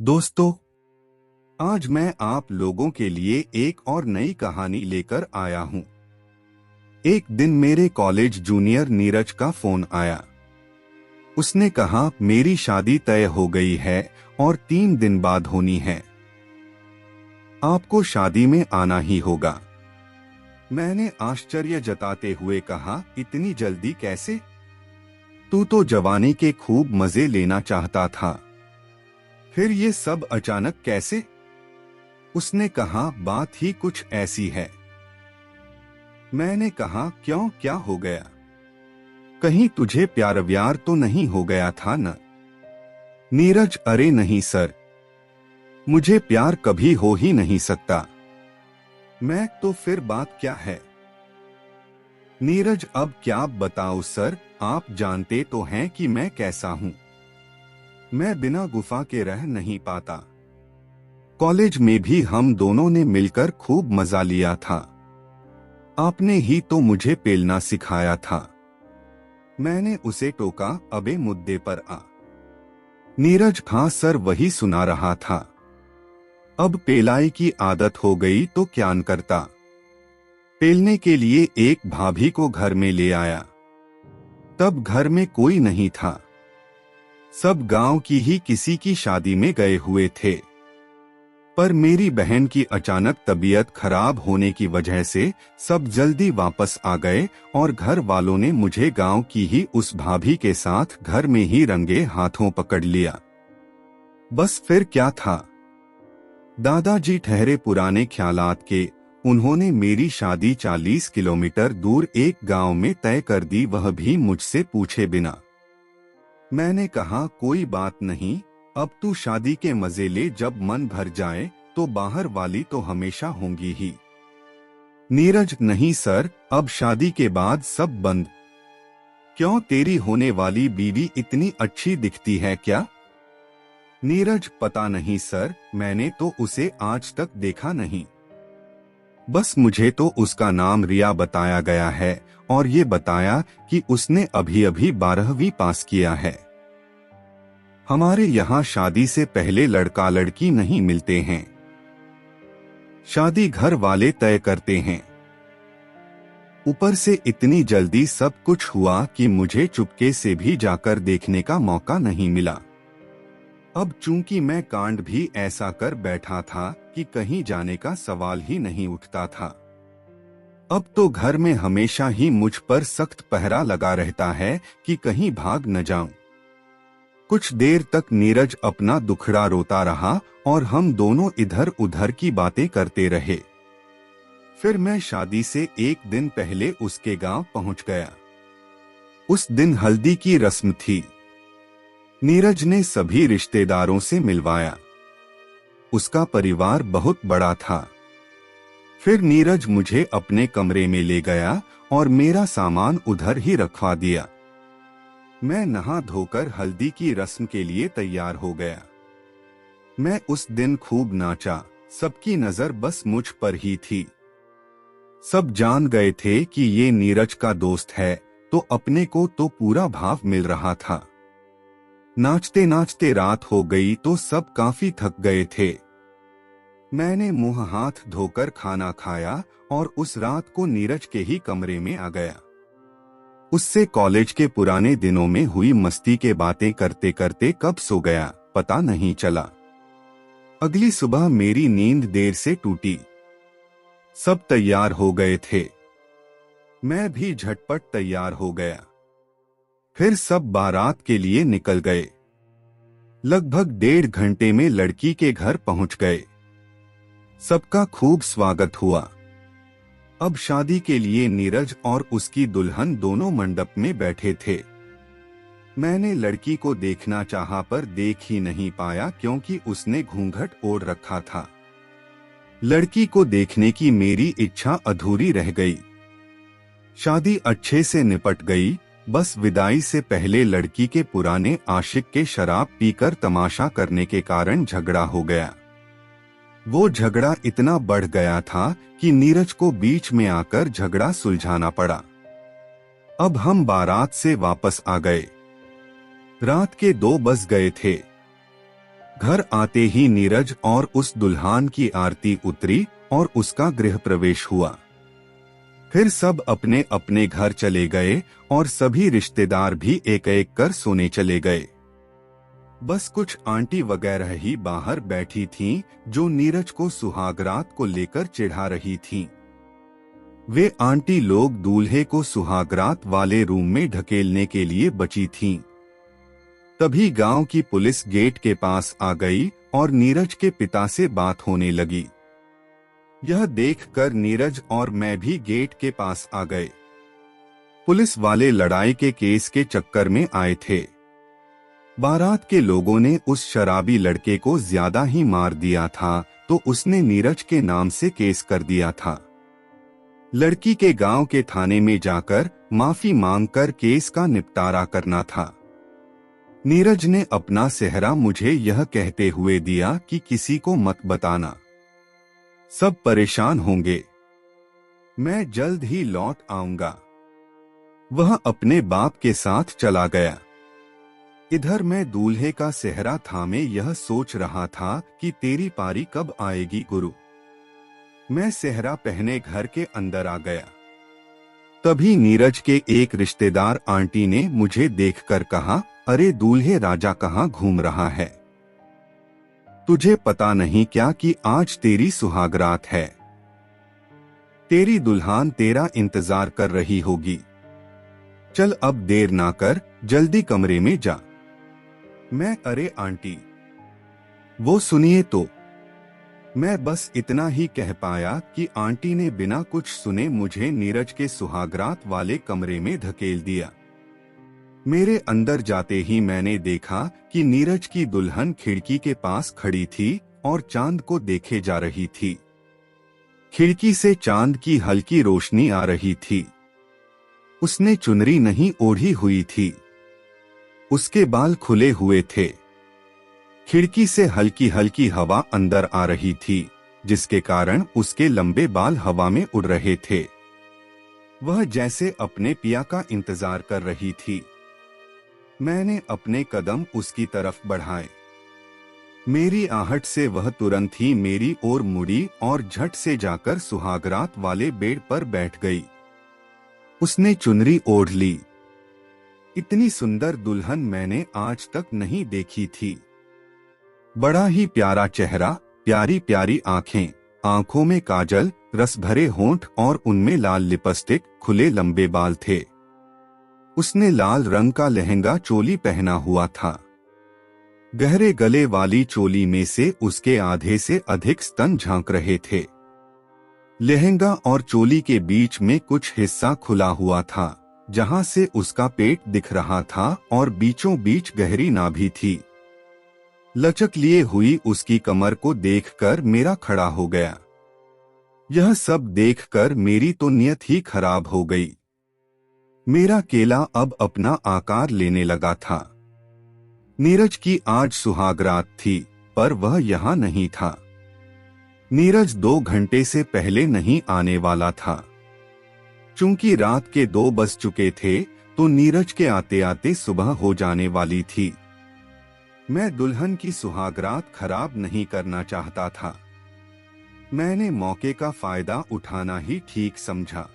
दोस्तों, आज मैं आप लोगों के लिए एक और नई कहानी लेकर आया हूं। एक दिन मेरे कॉलेज जूनियर नीरज का फोन आया। उसने कहा मेरी शादी तय हो गई है और 3 दिन बाद होनी है। आपको शादी में आना ही होगा। मैंने आश्चर्य जताते हुए कहा, इतनी जल्दी कैसे? तू तो जवानी के खूब मजे लेना चाहता था, फिर ये सब अचानक कैसे? उसने कहा, बात ही कुछ ऐसी है। मैंने कहा, क्यों, क्या हो गया? कहीं तुझे प्यार व्यार तो नहीं हो गया था न? नीरज, अरे नहीं सर, मुझे प्यार कभी हो ही नहीं सकता। मैं तो फिर बात क्या है? नीरज, अब क्या बताऊं सर, आप जानते तो हैं कि मैं कैसा हूं। मैं बिना गुफा के रह नहीं पाता। कॉलेज में भी हम दोनों ने मिलकर खूब मजा लिया था। आपने ही तो मुझे पेलना सिखाया था। मैंने उसे टोका, अबे मुद्दे पर आ। नीरज, हाँ सर, वही सुना रहा था। अब पेलाई की आदत हो गई तो क्या न करता। पेलने के लिए एक भाभी को घर में ले आया। तब घर में कोई नहीं था। सब गांव की ही किसी की शादी में गए हुए थे। पर मेरी बहन की अचानक तबीयत खराब होने की वजह से सब जल्दी वापस आ गए और घर वालों ने मुझे गांव की ही उस भाभी के साथ घर में ही रंगे हाथों पकड़ लिया। बस फिर क्या था। दादाजी ठहरे पुराने ख्यालात के। उन्होंने मेरी शादी 40 किलोमीटर दूर एक गांव में तय कर दी, वह भी मुझसे पूछे बिना। मैंने कहा, कोई बात नहीं, अब तू शादी के मजे ले, जब मन भर जाए तो बाहर वाली तो हमेशा होंगी ही। नीरज, नहीं सर, अब शादी के बाद सब बंद। क्यों, तेरी होने वाली बीवी इतनी अच्छी दिखती है क्या? नीरज, पता नहीं सर, मैंने तो उसे आज तक देखा नहीं। बस मुझे तो उसका नाम रिया बताया गया है और ये बताया कि उसने अभी अभी 12वीं पास किया है। हमारे यहाँ शादी से पहले लड़का लड़की नहीं मिलते हैं। शादी घर वाले तय करते हैं। ऊपर से इतनी जल्दी सब कुछ हुआ कि मुझे चुपके से भी जाकर देखने का मौका नहीं मिला। अब चूंकि मैं कांड भी ऐसा कर बैठा था कि कहीं जाने का सवाल ही नहीं उठता था। अब तो घर में हमेशा ही मुझ पर सख्त पहरा लगा रहता है कि कहीं भाग न जाऊं। कुछ देर तक नीरज अपना दुखड़ा रोता रहा और हम दोनों इधर उधर की बातें करते रहे। फिर मैं शादी से एक दिन पहले उसके गांव पहुंच गया। उस दिन हल्दी की रस्म थी। नीरज ने सभी रिश्तेदारों से मिलवाया। उसका परिवार बहुत बड़ा था। फिर नीरज मुझे अपने कमरे में ले गया और मेरा सामान उधर ही रखवा दिया। मैं नहा धोकर हल्दी की रस्म के लिए तैयार हो गया। मैं उस दिन खूब नाचा। सबकी नजर बस मुझ पर ही थी। सब जान गए थे कि ये नीरज का दोस्त है, तो अपने को तो पूरा भाव मिल रहा था। नाचते नाचते रात हो गई तो सब काफी थक गए थे। मैंने मुंह हाथ धोकर खाना खाया और उस रात को नीरज के ही कमरे में आ गया। उससे कॉलेज के पुराने दिनों में हुई मस्ती के बातें करते करते कब सो गया पता नहीं चला। अगली सुबह मेरी नींद देर से टूटी। सब तैयार हो गए थे। मैं भी झटपट तैयार हो गया। फिर सब बारात के लिए निकल गए। लगभग 1.5 घंटे में लड़की के घर पहुंच गए। सबका खूब स्वागत हुआ। अब शादी के लिए नीरज और उसकी दुल्हन दोनों मंडप में बैठे थे। मैंने लड़की को देखना चाहा पर देख ही नहीं पाया क्योंकि उसने घूंघट ओढ़ रखा था। लड़की को देखने की मेरी इच्छा अधूरी रह गई। शादी अच्छे से निपट गई। बस विदाई से पहले लड़की के पुराने आशिक के शराब पीकर तमाशा करने के कारण झगड़ा हो गया। वो झगड़ा इतना बढ़ गया था कि नीरज को बीच में आकर झगड़ा सुलझाना पड़ा। अब हम बारात से वापस आ गए। रात के 2 बज गए थे। घर आते ही नीरज और उस दुल्हन की आरती उतरी और उसका गृह प्रवेश हुआ। फिर सब अपने अपने घर चले गए और सभी रिश्तेदार भी एक एक कर सोने चले गए। बस कुछ आंटी वगैरह ही बाहर बैठी थीं, जो नीरज को सुहागरात को लेकर चिढ़ा रही थीं। वे आंटी लोग दूल्हे को सुहागरात वाले रूम में ढकेलने के लिए बची थीं। तभी गांव की पुलिस गेट के पास आ गई और नीरज के पिता से बात होने लगी। यह देखकर नीरज और मैं भी गेट के पास आ गए। पुलिस वाले लड़ाई के केस के चक्कर में आए थे। बारात के लोगों ने उस शराबी लड़के को ज्यादा ही मार दिया था, तो उसने नीरज के नाम से केस कर दिया था। लड़की के गांव के थाने में जाकर माफी मांगकर केस का निपटारा करना था। नीरज ने अपना सेहरा मुझे यह कहते हुए दिया कि किसी को मत बताना, सब परेशान होंगे, मैं जल्द ही लौट आऊंगा। वह अपने बाप के साथ चला गया। इधर मैं दूल्हे का सेहरा थामे यह सोच रहा था कि तेरी पारी कब आएगी गुरु। मैं सेहरा पहने घर के अंदर आ गया। तभी नीरज के एक रिश्तेदार आंटी ने मुझे देखकर कहा, अरे दूल्हे राजा कहाँ घूम रहा है? तुझे पता नहीं क्या कि आज तेरी सुहागरात है? तेरी दुल्हन तेरा इंतजार कर रही होगी। चल अब देर ना कर, जल्दी कमरे में जा। मैं, अरे आंटी, वो सुनिए तो। मैं बस इतना ही कह पाया कि आंटी ने बिना कुछ सुने मुझे नीरज के सुहागरात वाले कमरे में धकेल दिया। मेरे अंदर जाते ही मैंने देखा कि नीरज की दुल्हन खिड़की के पास खड़ी थी और चांद को देखे जा रही थी। खिड़की से चांद की हल्की रोशनी आ रही थी। उसने चुनरी नहीं ओढ़ी हुई थी। उसके बाल खुले हुए थे। खिड़की से हल्की हल्की हवा अंदर आ रही थी, जिसके कारण उसके लंबे बाल हवा में उड़ रहे थे। वह जैसे अपने पिया का इंतजार कर रही थी। मैंने अपने कदम उसकी तरफ बढ़ाए। मेरी आहट से वह तुरंत ही मेरी ओर मुड़ी और झट से जाकर सुहागरात वाले बेड पर बैठ गई। उसने चुनरी ओढ़ ली। इतनी सुंदर दुल्हन मैंने आज तक नहीं देखी थी। बड़ा ही प्यारा चेहरा, प्यारी प्यारी आंखें, आंखों में काजल, रस भरे होंठ और उनमें लाल लिपस्टिक, खुले लंबे बाल थे। उसने लाल रंग का लहंगा चोली पहना हुआ था। गहरे गले वाली चोली में से उसके आधे से अधिक स्तन झांक रहे थे। लहंगा और चोली के बीच में कुछ हिस्सा खुला हुआ था, जहां से उसका पेट दिख रहा था और बीचों बीच गहरी नाभि थी। लचक लिए हुई उसकी कमर को देखकर मेरा खड़ा हो गया। यह सब देखकर मेरी तो नीयत ही खराब हो गई। मेरा केला अब अपना आकार लेने लगा था। नीरज की आज सुहागरात थी, पर वह यहाँ नहीं था। नीरज 2 घंटे से पहले नहीं आने वाला था। चूंकि रात के 2 बज चुके थे, तो नीरज के आते आते सुबह हो जाने वाली थी। मैं दुल्हन की सुहागरात खराब नहीं करना चाहता था। मैंने मौके का फायदा उठाना ही ठीक समझा।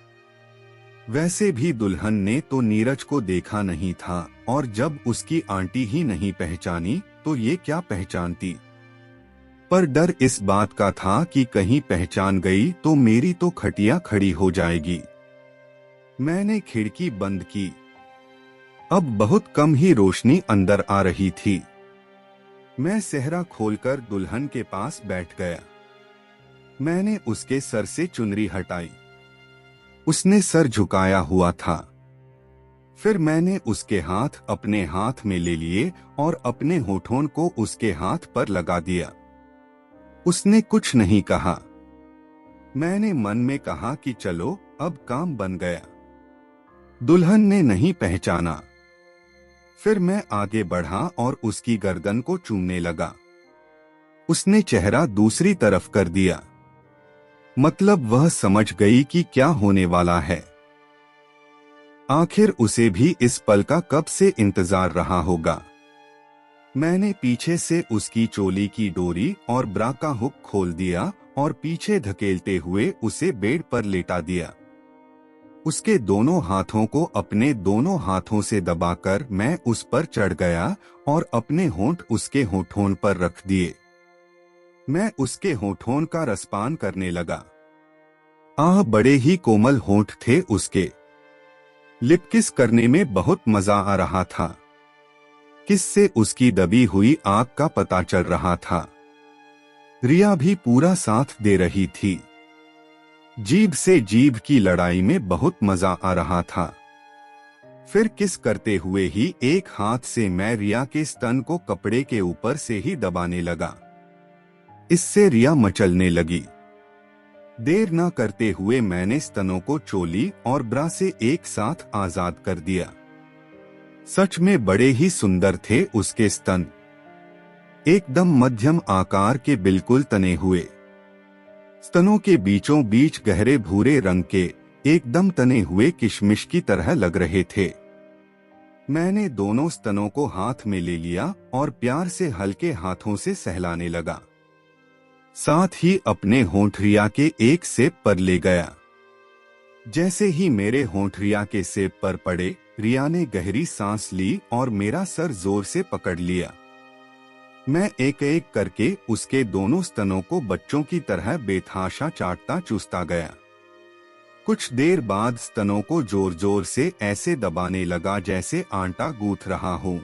वैसे भी दुल्हन ने तो नीरज को देखा नहीं था, और जब उसकी आंटी ही नहीं पहचानी तो ये क्या पहचानती। पर डर इस बात का था कि कहीं पहचान गई तो मेरी तो खटिया खड़ी हो जाएगी। मैंने खिड़की बंद की। अब बहुत कम ही रोशनी अंदर आ रही थी। मैं सेहरा खोलकर दुल्हन के पास बैठ गया। मैंने उसके सर से चुनरी हटाई। उसने सर झुकाया हुआ था। फिर मैंने उसके हाथ अपने हाथ में ले लिए और अपने होठों को उसके हाथ पर लगा दिया। उसने कुछ नहीं कहा। मैंने मन में कहा कि चलो अब काम बन गया। दुल्हन ने नहीं पहचाना। फिर मैं आगे बढ़ा और उसकी गर्दन को चूमने लगा। उसने चेहरा दूसरी तरफ कर दिया। मतलब वह समझ गई कि क्या होने वाला है। आखिर उसे भी इस पल का कब से इंतजार रहा होगा। मैंने पीछे से उसकी चोली की डोरी और ब्रा का हुक खोल दिया और पीछे धकेलते हुए उसे बेड पर लेटा दिया। उसके दोनों हाथों को अपने दोनों हाथों से दबाकर मैं उस पर चढ़ गया और अपने होंठ उसके होठों पर रख दिए। मैं उसके होठों का रसपान करने लगा। बड़े ही कोमल होंठ थे उसके। लिप किस करने में बहुत मजा आ रहा था। किस से उसकी दबी हुई आंख का पता चल रहा था। रिया भी पूरा साथ दे रही थी। जीभ से जीभ की लड़ाई में बहुत मजा आ रहा था। फिर किस करते हुए ही एक हाथ से मैं रिया के स्तन को कपड़े के ऊपर से ही दबाने लगा। इससे रिया मचलने लगी। देर न करते हुए मैंने स्तनों को चोली और ब्रा से एक साथ आजाद कर दिया। सच में बड़े ही सुंदर थे उसके स्तन, एकदम मध्यम आकार के, बिल्कुल तने हुए। स्तनों के बीचों बीच गहरे भूरे रंग के एकदम तने हुए किशमिश की तरह लग रहे थे। मैंने दोनों स्तनों को हाथ में ले लिया और प्यार से हल्के हाथों से सहलाने लगा। साथ ही अपने होंठ रिया के एक सेब पर ले गया। जैसे ही मेरे होंठ रिया के सेब पर पड़े, रिया ने गहरी सांस ली और मेरा सर जोर से पकड़ लिया। मैं एक एक करके उसके दोनों स्तनों को बच्चों की तरह बेतहाशा चाटता चूसता गया। कुछ देर बाद स्तनों को जोर जोर से ऐसे दबाने लगा जैसे आटा गूंथ रहा हो।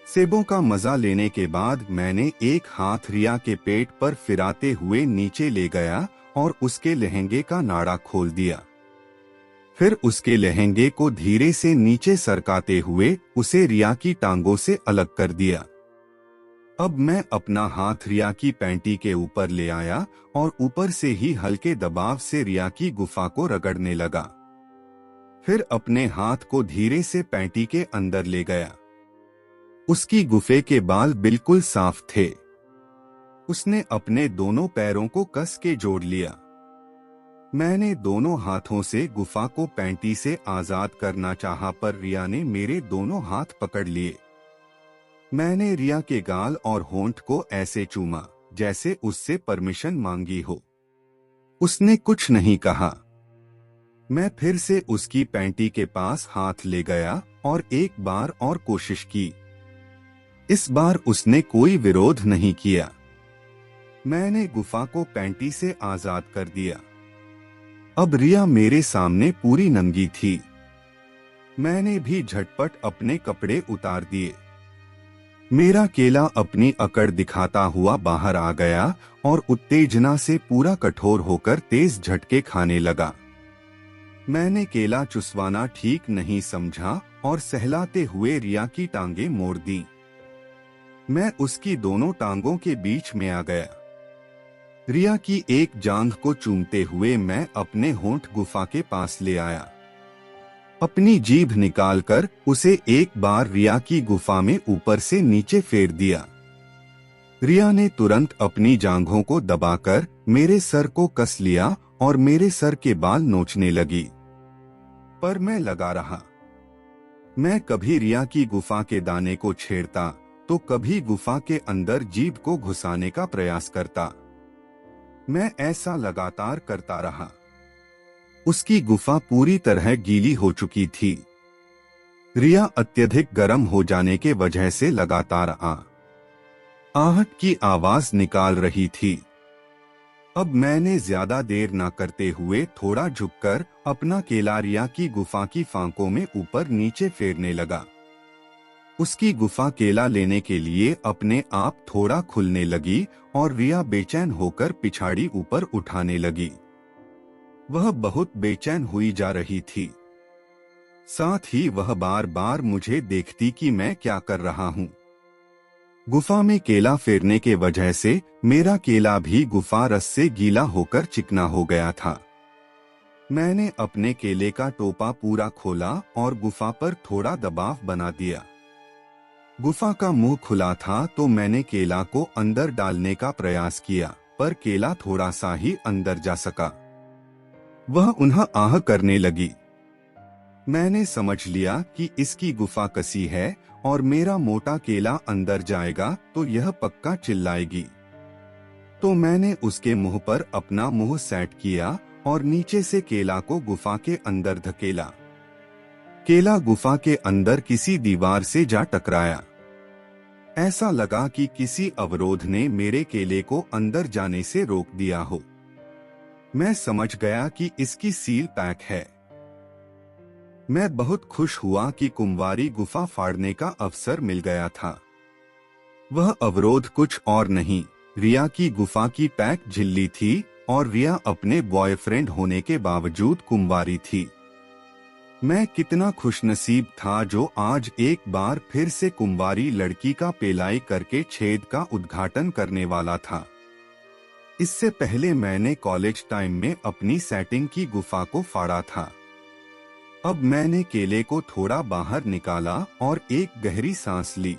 सेबों का मजा लेने के बाद मैंने एक हाथ रिया के पेट पर फिराते हुए नीचे ले गया और उसके लहंगे का नाड़ा खोल दिया। फिर उसके लहंगे को धीरे से नीचे सरकाते हुए उसे रिया की टांगों से अलग कर दिया। अब मैं अपना हाथ रिया की पैंटी के ऊपर ले आया और ऊपर से ही हल्के दबाव से रिया की गुफा को रगड़ने लगा। फिर अपने हाथ को धीरे से पैंटी के अंदर ले गया। उसकी गुफे के बाल बिल्कुल साफ थे। उसने अपने दोनों पैरों को कस के जोड़ लिया। मैंने दोनों हाथों से गुफा को पैंटी से आजाद करना चाहा, पर रिया ने मेरे दोनों हाथ पकड़ लिए। मैंने रिया के गाल और होंठ को ऐसे चूमा जैसे उससे परमिशन मांगी हो। उसने कुछ नहीं कहा। मैं फिर से उसकी पैंटी के पास हाथ ले गया और एक बार और कोशिश की। इस बार उसने कोई विरोध नहीं किया। मैंने गुफा को पैंटी से आजाद कर दिया। अब रिया मेरे सामने पूरी नंगी थी। मैंने भी झटपट अपने कपड़े उतार दिए। मेरा केला अपनी अकड़ दिखाता हुआ बाहर आ गया और उत्तेजना से पूरा कठोर होकर तेज झटके खाने लगा। मैंने केला चुसवाना ठीक नहीं समझा और सहलाते हुए रिया की टांगे मोड़ दी। मैं उसकी दोनों टांगों के बीच में आ गया। रिया की एक जांघ को चूमते हुए मैं अपने होंठ गुफा के पास ले आया। अपनी जीभ निकालकर उसे एक बार रिया की गुफा में ऊपर से नीचे फेर दिया। रिया ने तुरंत अपनी जांघों को दबाकर मेरे सर को कस लिया और मेरे सर के बाल नोचने लगी, पर मैं लगा रहा। मैं कभी रिया की गुफा के दाने को छेड़ता तो कभी गुफा के अंदर जीभ को घुसाने का प्रयास करता। मैं ऐसा लगातार करता रहा। उसकी गुफा पूरी तरह गीली हो चुकी थी। रिया अत्यधिक गर्म हो जाने के वजह से लगातार आहट की आवाज निकाल रही थी। अब मैंने ज्यादा देर न करते हुए थोड़ा झुककर अपना केला रिया की गुफा की फांकों में ऊपर नीचे फेरने लगा। उसकी गुफा केला लेने के लिए अपने आप थोड़ा खुलने लगी और रिया बेचैन होकर पिछाड़ी ऊपर उठाने लगी। वह बहुत बेचैन हुई जा रही थी। साथ ही वह बार बार मुझे देखती कि मैं क्या कर रहा हूँ। गुफा में केला फेरने के वजह से मेरा केला भी गुफा रस से गीला होकर चिकना हो गया था। मैंने अपने केले का टोपा पूरा खोला और गुफा पर थोड़ा दबाव बना दिया। गुफा का मुंह खुला था तो मैंने केला को अंदर डालने का प्रयास किया, पर केला थोड़ा सा ही अंदर जा सका। वह उन्हें आह करने लगी। मैंने समझ लिया कि इसकी गुफा कसी है और मेरा मोटा केला अंदर जाएगा तो यह पक्का चिल्लाएगी। तो मैंने उसके मुंह पर अपना मुंह सेट किया और नीचे से केला को गुफा के अंदर धकेला। केला गुफा के अंदर किसी दीवार से जा टकराया। ऐसा लगा कि किसी अवरोध ने मेरे केले को अंदर जाने से रोक दिया हो। मैं समझ गया कि इसकी सील पैक है। मैं बहुत खुश हुआ कि कुंवारी गुफा फाड़ने का अवसर मिल गया था। वह अवरोध कुछ और नहीं, रिया की गुफा की पैक झिल्ली थी और रिया अपने बॉयफ्रेंड होने के बावजूद कुंवारी थी। मैं कितना खुशनसीब था जो आज एक बार फिर से कुंवारी लड़की का पेलाई करके छेद का उद्घाटन करने वाला था। इससे पहले मैंने कॉलेज टाइम में अपनी सेटिंग की गुफा को फाड़ा था। अब मैंने केले को थोड़ा बाहर निकाला और एक गहरी सांस ली।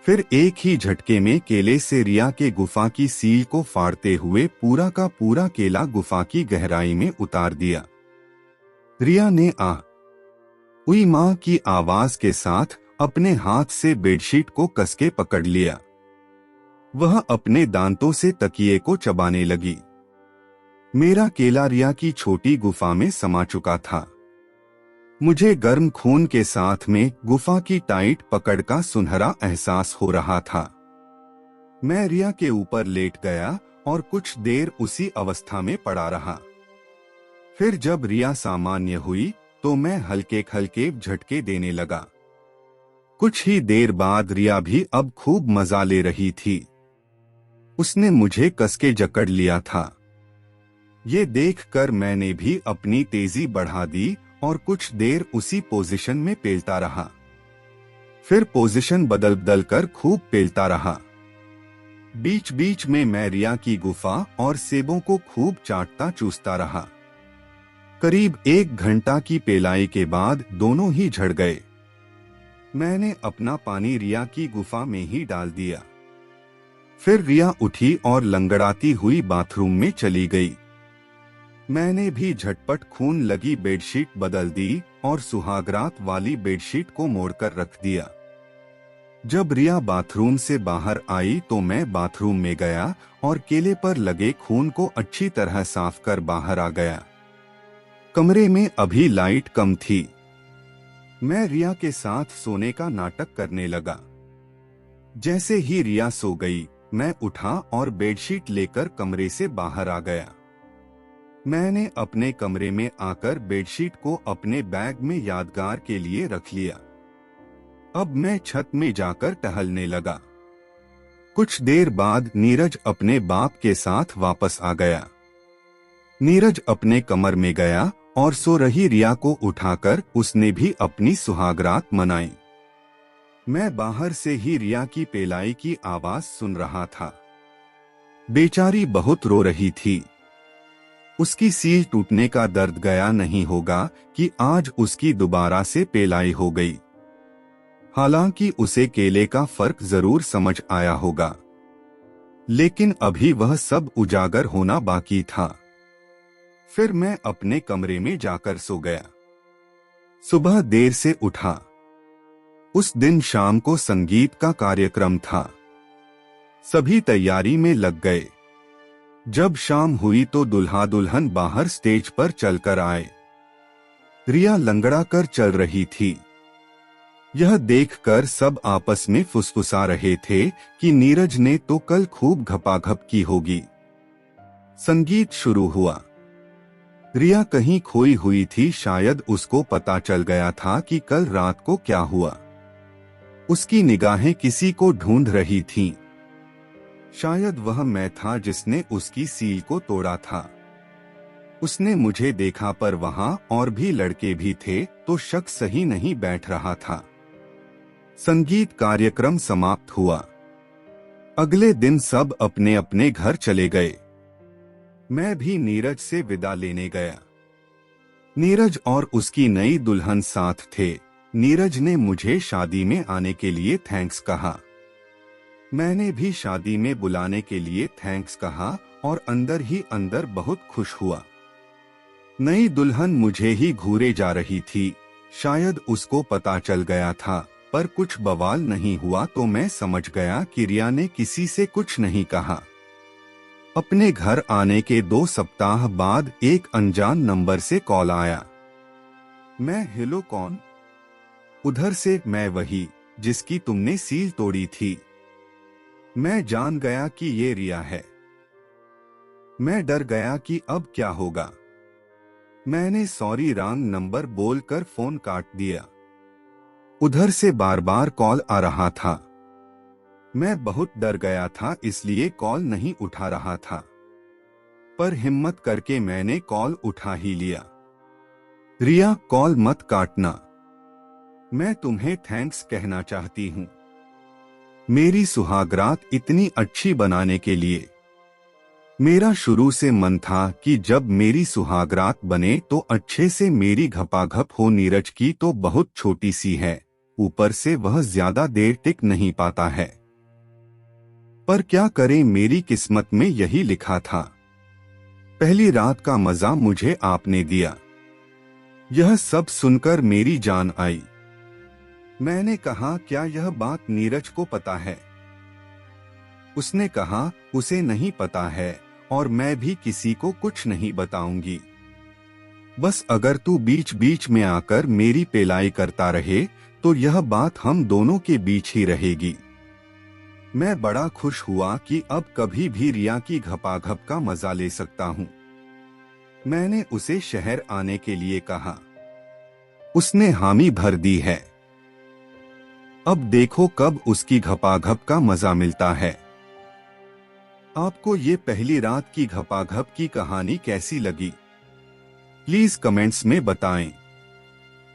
फिर एक ही झटके में केले से रिया के गुफा की सील को फाड़ते हुए पूरा का पूरा केला गुफा की गहराई में उतार दिया। रिया ने उई मां की आवाज के साथ अपने हाथ से बेडशीट को कसके पकड़ लिया। वह अपने दांतों से तकिए को चबाने लगी। मेरा केला रिया की छोटी गुफा में समा चुका था। मुझे गर्म खून के साथ में गुफा की टाइट पकड़ का सुनहरा एहसास हो रहा था। मैं रिया के ऊपर लेट गया और कुछ देर उसी अवस्था में पड़ा रहा। फिर जब रिया सामान्य हुई तो मैं हल्के हल्के झटके देने लगा। कुछ ही देर बाद रिया भी अब खूब मजा ले रही थी। उसने मुझे कसके जकड़ लिया था। ये देखकर मैंने भी अपनी तेजी बढ़ा दी और कुछ देर उसी पोजीशन में पेलता रहा। फिर पोजीशन बदल बदल कर खूब पेलता रहा। बीच बीच में मैं रिया की गुफा और सेबों को खूब चाटता चूसता रहा। करीब 1 घंटा की पेलाई के बाद दोनों ही झड़ गए। मैंने अपना पानी रिया की गुफा में ही डाल दिया। फिर रिया उठी और लंगड़ाती हुई बाथरूम में चली गई। मैंने भी झटपट खून लगी बेडशीट बदल दी और सुहागरात वाली बेडशीट को मोड़कर रख दिया। जब रिया बाथरूम से बाहर आई तो मैं बाथरूम में गया और केले पर लगे खून को अच्छी तरह साफ कर बाहर आ गया। कमरे में अभी लाइट कम थी। मैं रिया के साथ सोने का नाटक करने लगा। जैसे ही रिया सो गई, मैं उठा और बेडशीट लेकर कमरे से बाहर आ गया। मैंने अपने कमरे में आकर बेडशीट को अपने बैग में यादगार के लिए रख लिया। अब मैं छत में जाकर टहलने लगा। कुछ देर बाद नीरज अपने बाप के साथ वापस आ गया। नीरज अपने कमर में गया और सो रही रिया को उठाकर उसने भी अपनी सुहागरात मनाई। मैं बाहर से ही रिया की पेलाई की आवाज सुन रहा था। बेचारी बहुत रो रही थी। उसकी सील टूटने का दर्द गया नहीं होगा कि आज उसकी दोबारा से पेलाई हो गई। हालांकि उसे केले का फर्क जरूर समझ आया होगा, लेकिन अभी वह सब उजागर होना बाकी था। फिर मैं अपने कमरे में जाकर सो गया। सुबह देर से उठा। उस दिन शाम को संगीत का कार्यक्रम था। सभी तैयारी में लग गए। जब शाम हुई तो दुल्हा दुल्हन बाहर स्टेज पर चलकर आए। रिया लंगड़ा कर चल रही थी। यह देखकर सब आपस में फुसफुसा रहे थे कि नीरज ने तो कल खूब घपाघप की होगी। संगीत शुरू हुआ। रिया कहीं खोई हुई थी। शायद उसको पता चल गया था कि कल रात को क्या हुआ। उसकी निगाहें किसी को ढूंढ रही थीं। शायद वह मैं था जिसने उसकी सील को तोड़ा था। उसने मुझे देखा पर वहां और भी लड़के भी थे तो शक सही नहीं बैठ रहा था। संगीत कार्यक्रम समाप्त हुआ। अगले दिन सब अपने अपने घर चले गए। मैं भी नीरज से विदा लेने गया। नीरज और उसकी नई दुल्हन साथ थे। नीरज ने मुझे शादी में आने के लिए थैंक्स कहा। मैंने भी शादी में बुलाने के लिए थैंक्स कहा और अंदर ही अंदर बहुत खुश हुआ। नई दुल्हन मुझे ही घूरे जा रही थी। शायद उसको पता चल गया था पर कुछ बवाल नहीं हुआ तो मैं समझ गया कि रिया ने किसी से कुछ नहीं कहा। अपने घर आने के 2 सप्ताह बाद एक अनजान नंबर से कॉल आया। मैं हेलो कौन? उधर से मैं वही जिसकी तुमने सील तोड़ी थी। मैं जान गया कि ये रिया है। मैं डर गया कि अब क्या होगा। मैंने सॉरी रॉन्ग नंबर बोलकर फोन काट दिया। उधर से बार बार कॉल आ रहा था। मैं बहुत डर गया था इसलिए कॉल नहीं उठा रहा था, पर हिम्मत करके मैंने कॉल उठा ही लिया। रिया, कॉल मत काटना। मैं तुम्हें थैंक्स कहना चाहती हूँ मेरी सुहागरात इतनी अच्छी बनाने के लिए। मेरा शुरू से मन था कि जब मेरी सुहागरात बने तो अच्छे से मेरी घपाघप हो। नीरज की तो बहुत छोटी सी है, ऊपर से वह ज्यादा देर टिक नहीं पाता है। पर क्या करें, मेरी किस्मत में यही लिखा था। पहली रात का मजा मुझे आपने दिया। यह सब सुनकर मेरी जान आई। मैंने कहा, क्या यह बात नीरज को पता है? उसने कहा, उसे नहीं पता है और मैं भी किसी को कुछ नहीं बताऊंगी। बस अगर तू बीच बीच में आकर मेरी पेलाई करता रहे तो यह बात हम दोनों के बीच ही रहेगी। मैं बड़ा खुश हुआ कि अब कभी भी रिया की घपाघप का मजा ले सकता हूँ। मैंने उसे शहर आने के लिए कहा। उसने हामी भर दी है। अब देखो कब उसकी घपाघप का मजा मिलता है। आपको ये पहली रात की घपाघप की कहानी कैसी लगी? प्लीज कमेंट्स में बताएं।